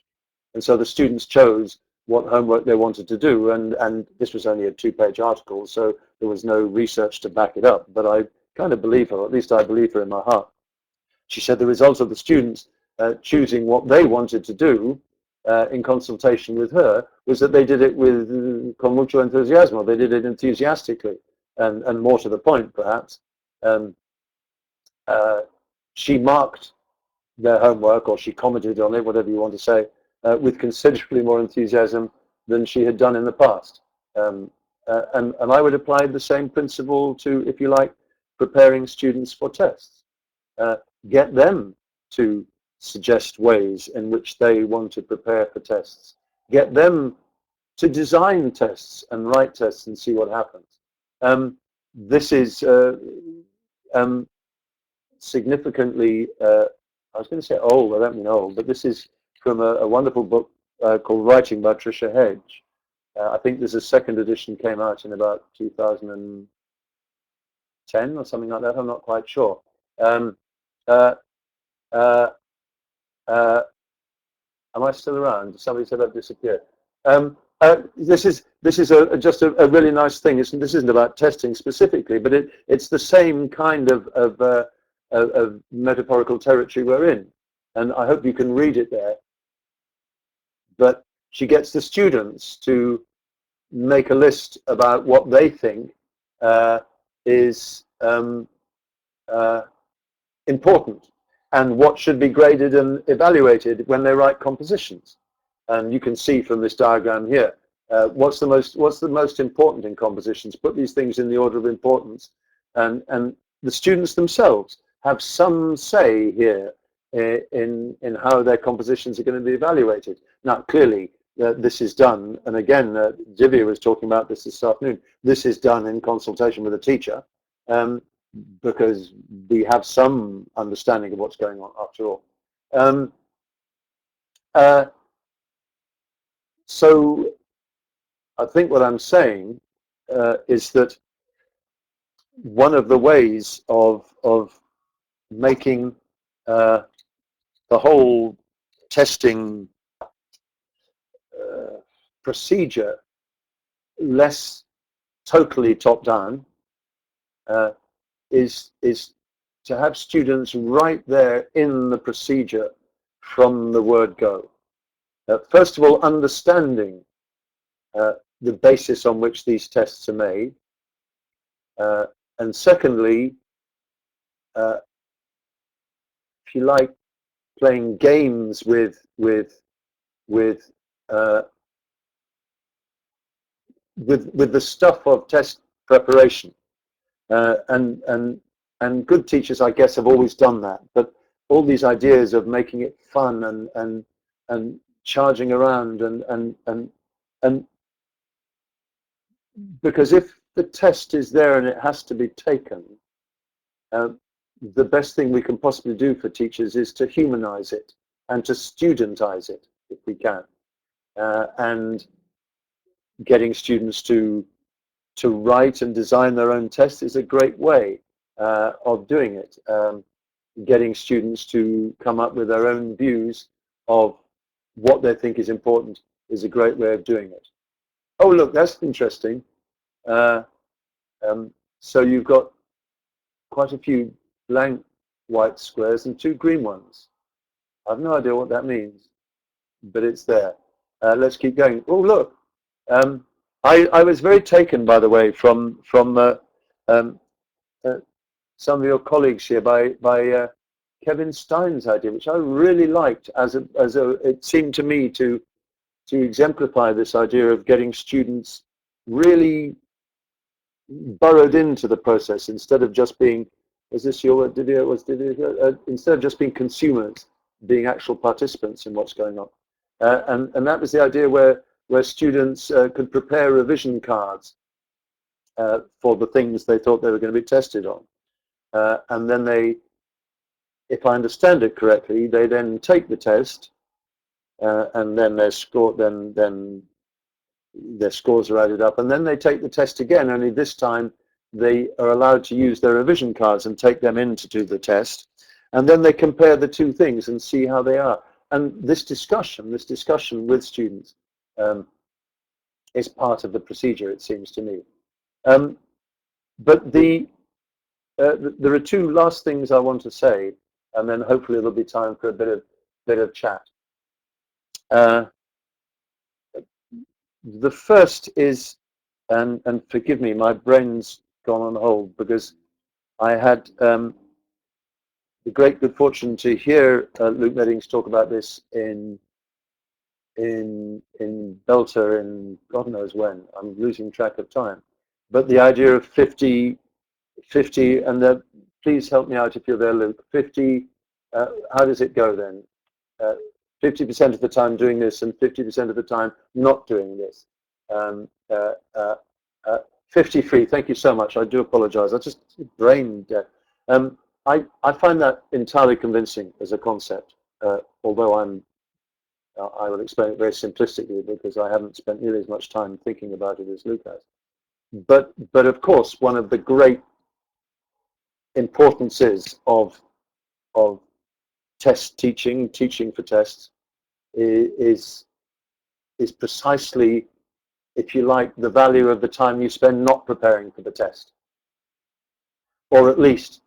And so the students chose what homework they wanted to do, and this was only a 2-page article, so there was no research to back it up, but I kind of believe her, or at least I believe her in my heart. She said the result of the students choosing what they wanted to do in consultation with her was that they did it con mucho entusiasmo. They did it enthusiastically, and more to the point, perhaps. Um, she marked their homework, or she commented on it, whatever you want to say, with considerably more enthusiasm than she had done in the past. And I would apply the same principle to, if you like, preparing students for tests. Get them to suggest ways in which they want to prepare for tests. Get them to design tests and write tests and see what happens. This is significantly, I was going to say old, I don't mean old, but this is from a wonderful book called Writing by Tricia Hedge. I think there's a second edition came out in about 2010 or something like that, I'm not quite sure. Uh, uh, uh, am I still around? Somebody said I've disappeared. This is just a really nice thing. This isn't about testing specifically, but it's the same kind of metaphorical territory we're in, and I hope you can read it there. But she gets the students to make a list about what they think is important and what should be graded and evaluated when they write compositions. And you can see from this diagram here, what's the most important in compositions. Put these things in the order of importance, and the students themselves have some say here in how their compositions are going to be evaluated. Now, clearly, this is done, and again, Divya was talking about this afternoon. This is done in consultation with a teacher, because we have some understanding of what's going on after all. So I think what I'm saying is that one of the ways of making the whole testing procedure less totally top-down is to have students right there in the procedure from the word go. First of all, understanding the basis on which these tests are made, and secondly, if you like, playing games with the stuff of test preparation, and good teachers, I guess, have always done that. But all these ideas of making it fun and charging around and because if the test is there and it has to be taken, the best thing we can possibly do for teachers is to humanize it and to studentize it if we can, and getting students to write and design their own tests is a great way of doing it. Getting students to come up with their own views of what they think is important is a great way of doing it. Oh, look, that's interesting. So you've got quite a few blank white squares and 2 green ones. I have no idea what that means, but it's there. Let's keep going. Oh, look. I was very taken, by the way, from some of your colleagues here by Kevin Stein's idea, which I really liked it seemed to me to exemplify this idea of getting students really burrowed into the process instead of just being, is this your word, Divya? Instead of just being consumers, being actual participants in what's going on. And that was the idea where students could prepare revision cards for the things they thought they were going to be tested on. And then they if I understand it correctly, they then take the test, and then their scores are added up, and then they take the test again. Only this time they are allowed to use their revision cards and take them in to do the test, and then they compare the two things and see how they are. And this discussion with students is part of the procedure, it seems to me. But there are two last things I want to say, and then hopefully there'll be time for a bit of chat. The first is, and forgive me, my brain's gone on hold because I had the great good fortune to hear Luke Meddings talk about this in Belter in God knows when. I'm losing track of time. But the idea of 50, and please help me out if you're there, Luke. 50, how does it go then? 50% of the time doing this and 50% of the time not doing this. 53, thank you so much. I do apologize. I just brain dead. I find that entirely convincing as a concept, although I will explain it very simplistically because I haven't spent nearly as much time thinking about it as Luke has. But of course, one of the great importances of test teaching for tests, is precisely, if you like, the value of the time you spend not preparing for the test, or at least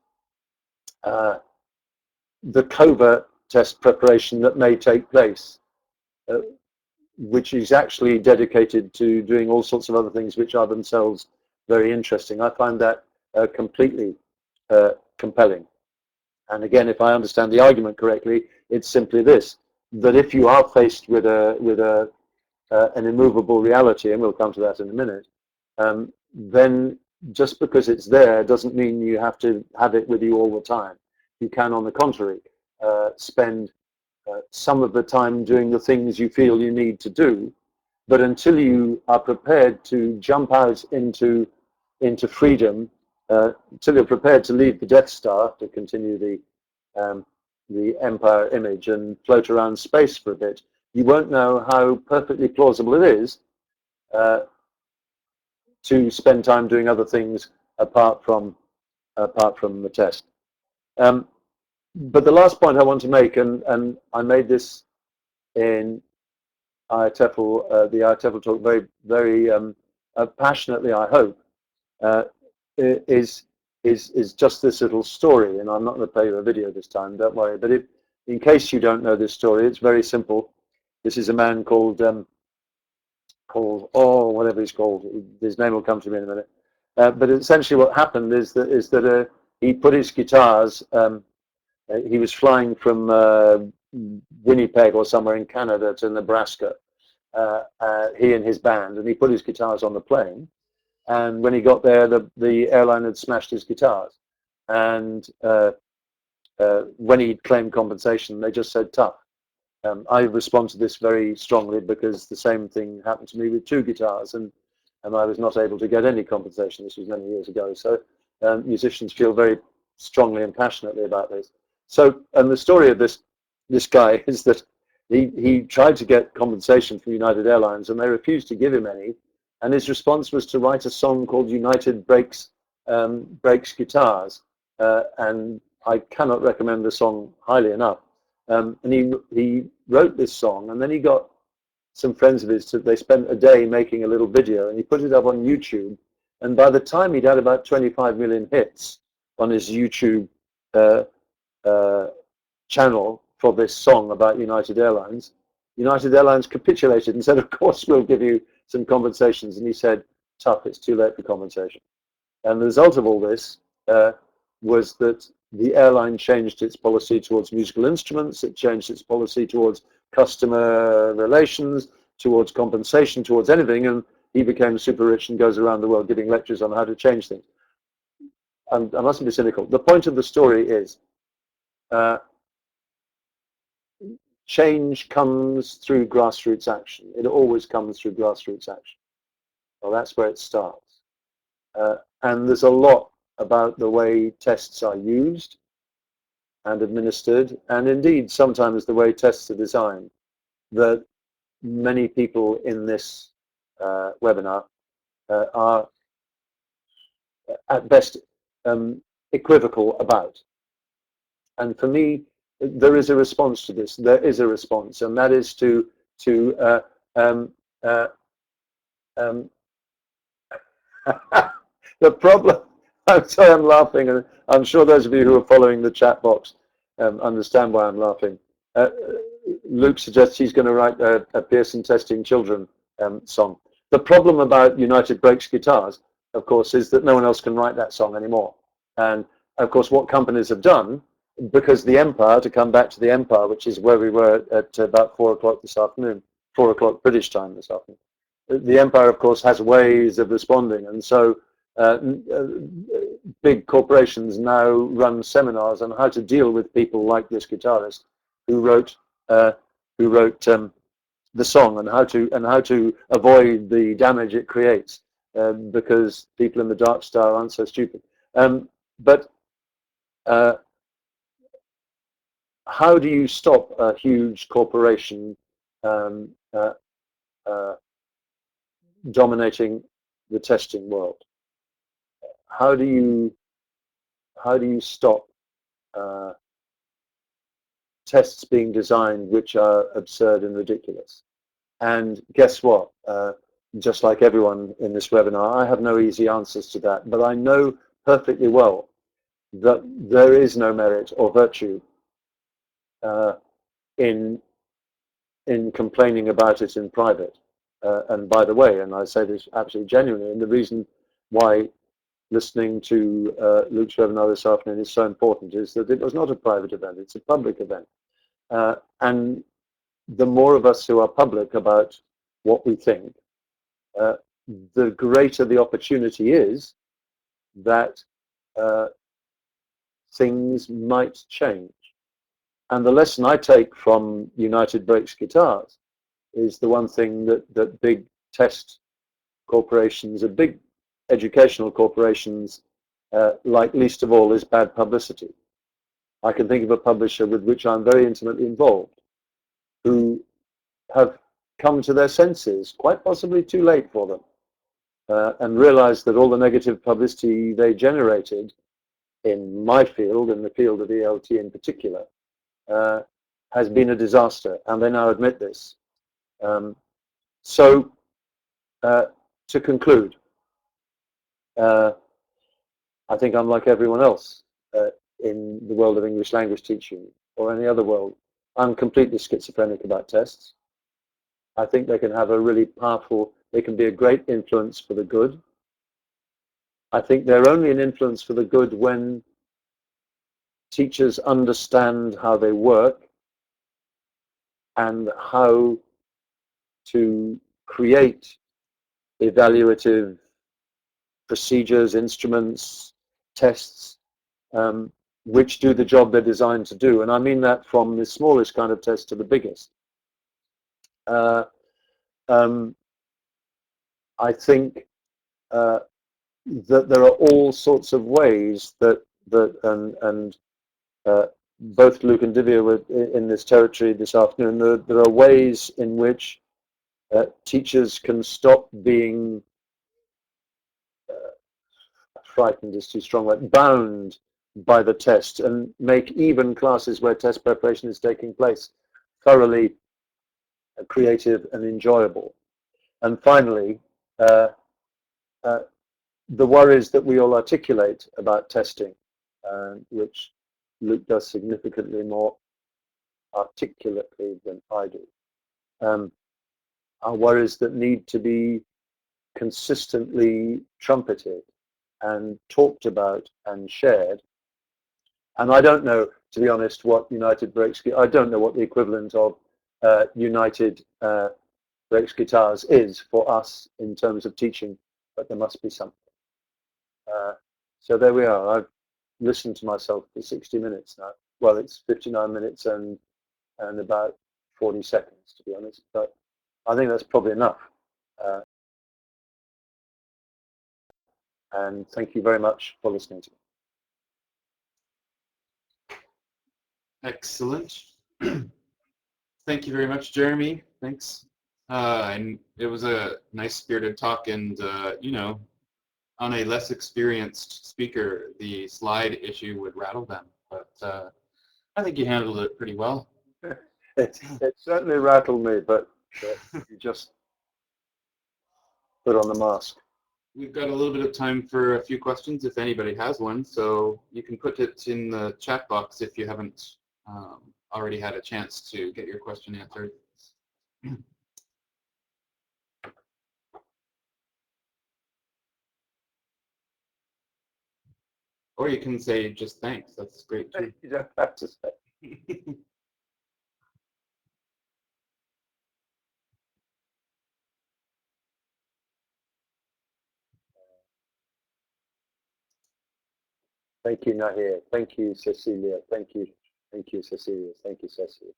the covert test preparation that may take place, which is actually dedicated to doing all sorts of other things which are themselves very interesting. I find that completely compelling. And again, if I understand the argument correctly, it's simply this: that if you are faced with an immovable reality, and we'll come to that in a minute, then just because it's there doesn't mean you have to have it with you all the time. You can, on the contrary, spend some of the time doing the things you feel you need to do, but until you are prepared to jump out into freedom, until you're prepared to leave the Death Star, to continue the Empire image, and float around space for a bit, you won't know how perfectly plausible it is to spend time doing other things apart from the test. But the last point I want to make, and I made this in the IATEFL talk very passionately, I hope, is just this little story. And I'm not going to play you a video this time, don't worry. But in case you don't know this story, it's very simple. This is a man called whatever he's called. His name will come to me in a minute. But essentially, what happened is that he put his guitars. He was flying from Winnipeg or somewhere in Canada to Nebraska. He and his band, and he put his guitars on the plane. And when he got there, the airline had smashed his guitars. And when he claimed compensation, they just said tough. I respond to this very strongly because the same thing happened to me with two guitars, and I was not able to get any compensation. This was many years ago. So musicians feel very strongly and passionately about this. So, and the story of this guy is that he tried to get compensation from United Airlines, and they refused to give him any. And his response was to write a song called "United Breaks Guitars," and I cannot recommend the song highly enough. And he wrote this song, and then he got some friends of his. They spent a day making a little video, and he put it up on YouTube. And by the time he'd had about 25 million hits on his YouTube channel for this song about United Airlines, United Airlines capitulated and said, "Of course we'll give you some compensations." And he said, "Tough, it's too late for compensation." And the result of all this was that the airline changed its policy towards musical instruments, it changed its policy towards customer relations, towards compensation, towards anything, and he became super rich and goes around the world giving lectures on how to change things. And I mustn't be cynical. The point of the story is change comes through grassroots action. It always comes through grassroots action. Well, that's where it starts. And there's a lot about the way tests are used and administered, and indeed sometimes the way tests are designed, that many people in this webinar are at best equivocal about. And for me, there is a response to this. There is a response, and that is to um, uh, um, the problem. I'm sorry, I'm laughing, and I'm sure those of you who are following the chat box understand why I'm laughing. Luke suggests he's going to write a Pearson Testing Children song. The problem about United Breaks Guitars, of course, is that no one else can write that song anymore. And of course, what companies have done, because the Empire, to come back to the Empire, which is where we were at about 4 o'clock this afternoon, 4 o'clock British time this afternoon, the Empire, of course, has ways of responding. And so big corporations now run seminars on how to deal with people like this guitarist who wrote the song, and how to avoid the damage it creates, because people in the dark star aren't so stupid. But how do you stop a huge corporation um, uh, uh, dominating the testing world? How do you stop tests being designed which are absurd and ridiculous? And guess what? Just like everyone in this webinar, I have no easy answers to that, but I know perfectly well that there is no merit or virtue in complaining about it in private. And by the way, and I say this absolutely genuinely, and the reason why listening to Luke's webinar this afternoon is so important is that it was not a private event, it's a public event. And the more of us who are public about what we think, the greater the opportunity is that things might change. And the lesson I take from United Breaks Guitars is the one thing that big test corporations, or big educational corporations, like least of all is bad publicity. I can think of a publisher with which I'm very intimately involved, who have come to their senses, quite possibly too late for them, and realized that all the negative publicity they generated in my field, in the field of ELT in particular, has been a disaster, and they now admit this. So, to conclude, I think I'm like everyone else in the world of English language teaching or any other world. I'm completely schizophrenic about tests. I think they can have a really powerful, they can be a great influence for the good. I think they're only an influence for the good when teachers understand how they work and how to create evaluative procedures, instruments, tests, which do the job they're designed to do. And I mean that from the smallest kind of test to the biggest. I think that there are all sorts of ways that both Luke and Divya were in this territory this afternoon. There are ways in which teachers can stop being frightened is too strong, but bound by the test, and make even classes where test preparation is taking place thoroughly creative and enjoyable. And finally, the worries that we all articulate about testing, which Luke does significantly more articulately than I do, are worries that need to be consistently trumpeted and talked about and shared. And I don't know, to be honest, what United Breaks, I don't know what the equivalent of United Breaks Guitars is for us in terms of teaching, but there must be something. So there we are. I've listened to myself for 60 minutes now. Well, it's 59 minutes and about 40 seconds, to be honest, but I think that's probably enough. And thank you very much for listening to me. Excellent. Thank you very much, Jeremy. Thanks. And it was a nice spirited talk, and you know, on a less experienced speaker, the slide issue would rattle them. But I think you handled it pretty well. It certainly rattled me, but you just put on the mask. We've got a little bit of time for a few questions if anybody has one, so you can put it in the chat box if you haven't already had a chance to get your question answered. Or you can say just thanks. That's great too. You don't have to say. Thank you, Nahir. Thank you, Cecilia. Thank you. Thank you, Cecilia. Thank you, Cecilia.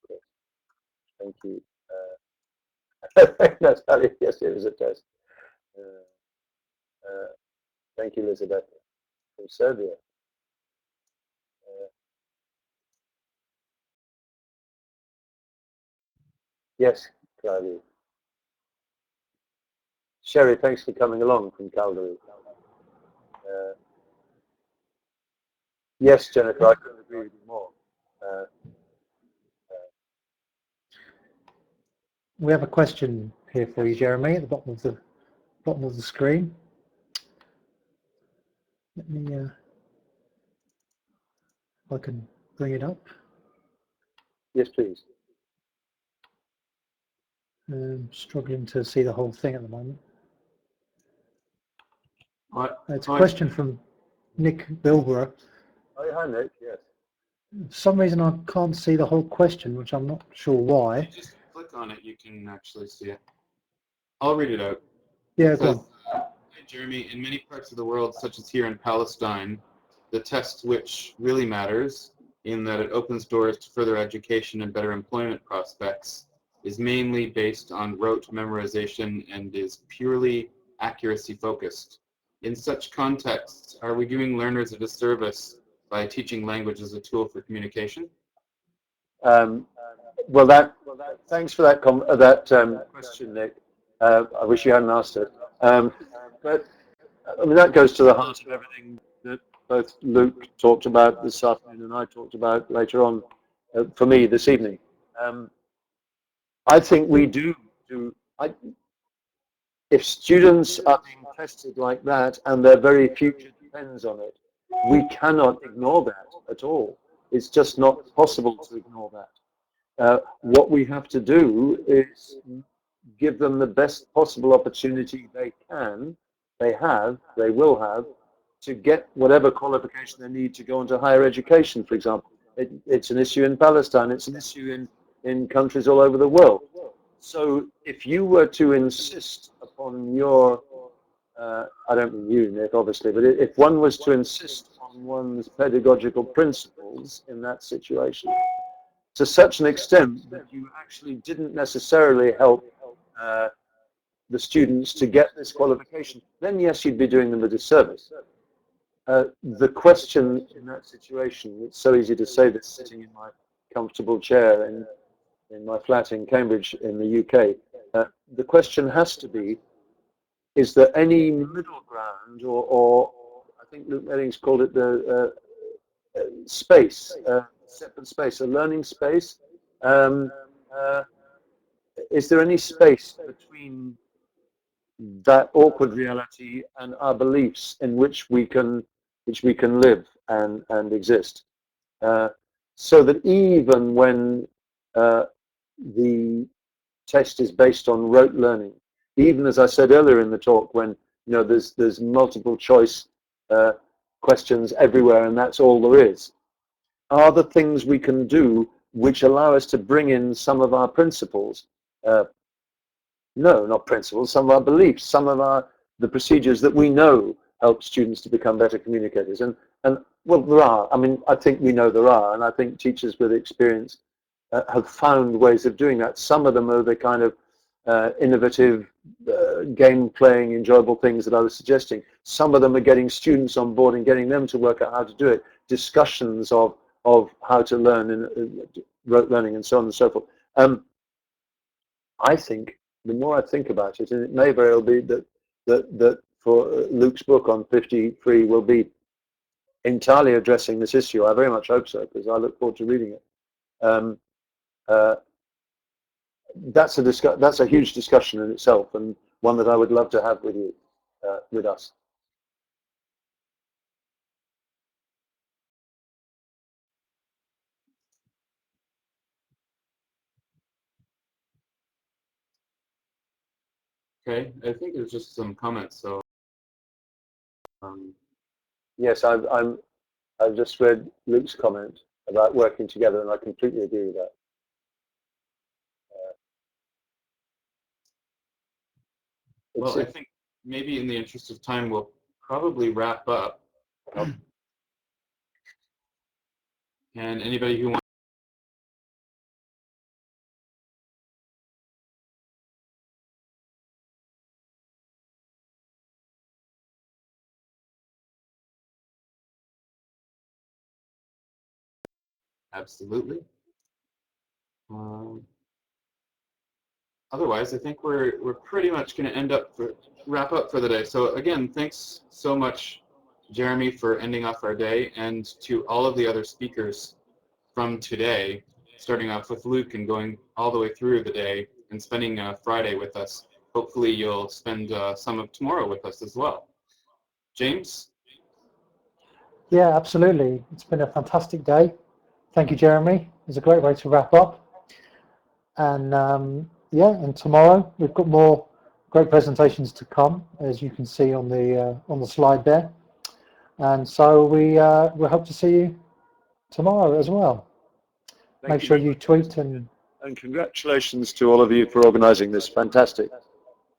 Thank you. That's how it, yes, it was a test. Thank you, Elizabeth from Serbia. Yes, Claudia. Sherry, thanks for coming along from Calgary. Yes, Jennifer, I couldn't agree with you more. We have a question here for you, Jeremy, at the bottom of the screen. Let me, if I can bring it up. Yes, please. Struggling to see the whole thing at the moment. What? It's a question from Nick Bilborough. Oh, hi, Nick. Yes. For some reason, I can't see the whole question, which I'm not sure why. If you just click on it, you can actually see it. I'll read it out. Yeah, It go says, on. "Hi, Jeremy, in many parts of the world, such as here in Palestine, the test which really matters, in that it opens doors to further education and better employment prospects, is mainly based on rote memorization and is purely accuracy focused. In such contexts, are we doing learners a disservice by teaching language as a tool for communication?" Well, thanks for that question, Nick. I wish you hadn't asked it. But I mean, that goes to the heart of everything that both Luke talked about this afternoon and I talked about later on for me this evening. I think we do. If students are being tested like that and their very future depends on it, we cannot ignore that at all. It's just not possible to ignore that. What we have to do is give them the best possible opportunity they will have, to get whatever qualification they need to go into higher education, for example. It's an issue in Palestine, it's an issue in countries all over the world. So if you were to insist upon your, I don't mean you, Nick, obviously, but if one was to insist on one's pedagogical principles in that situation, to such an extent that you actually didn't necessarily help the students to get this qualification, then yes, you'd be doing them a disservice. The question in that situation, it's so easy to say this sitting in my comfortable chair in my flat in Cambridge in the UK, the question has to be, is there any middle ground, or I think Luke Eddings called it the space, separate space, a learning space. Is there any space between that awkward reality and our beliefs in which we can live and exist, so that even when the test is based on rote learning, even as I said earlier in the talk, when there's multiple choice questions everywhere and that's all there is, are the things we can do which allow us to bring in some of our principles, no, not principles, some of our beliefs, some of the procedures that we know help students to become better communicators. And well, there are. I mean, I think we know there are, and I think teachers with experience have found ways of doing that. Some of them are the kind of innovative, game-playing, enjoyable things that I was suggesting. Some of them are getting students on board and getting them to work out how to do it. Discussions of of how to learn in rote learning and so on and so forth. I think the more I think about it, and it may very well be that for Luke's book on 53 will be entirely addressing this issue. I very much hope so, because I look forward to reading it. That's a huge discussion in itself, and one that I would love to have with you, with us. Okay, I think there's just some comments. So Yes, I've just read Luke's comment about working together, and I completely agree with that. well, I think maybe in the interest of time, we'll probably wrap up. And anybody who wants absolutely. Otherwise, I think we're pretty much going to wrap up for the day. So again, thanks so much, Jeremy, for ending off our day, and to all of the other speakers from today, starting off with Luke and going all the way through the day and spending Friday with us. Hopefully, you'll spend some of tomorrow with us as well. James? Yeah, absolutely. It's been a fantastic day. Thank you, Jeremy. It's a great way to wrap up. And yeah, and tomorrow we've got more great presentations to come, as you can see on the slide there. And so we hope to see you tomorrow as well. Make sure you tweet and congratulations to all of you for organising this. Fantastic.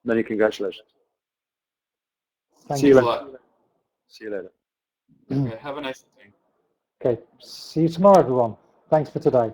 Many congratulations. See you later. See you later. Okay, have a nice day. Okay, see you tomorrow, everyone. Thanks for today.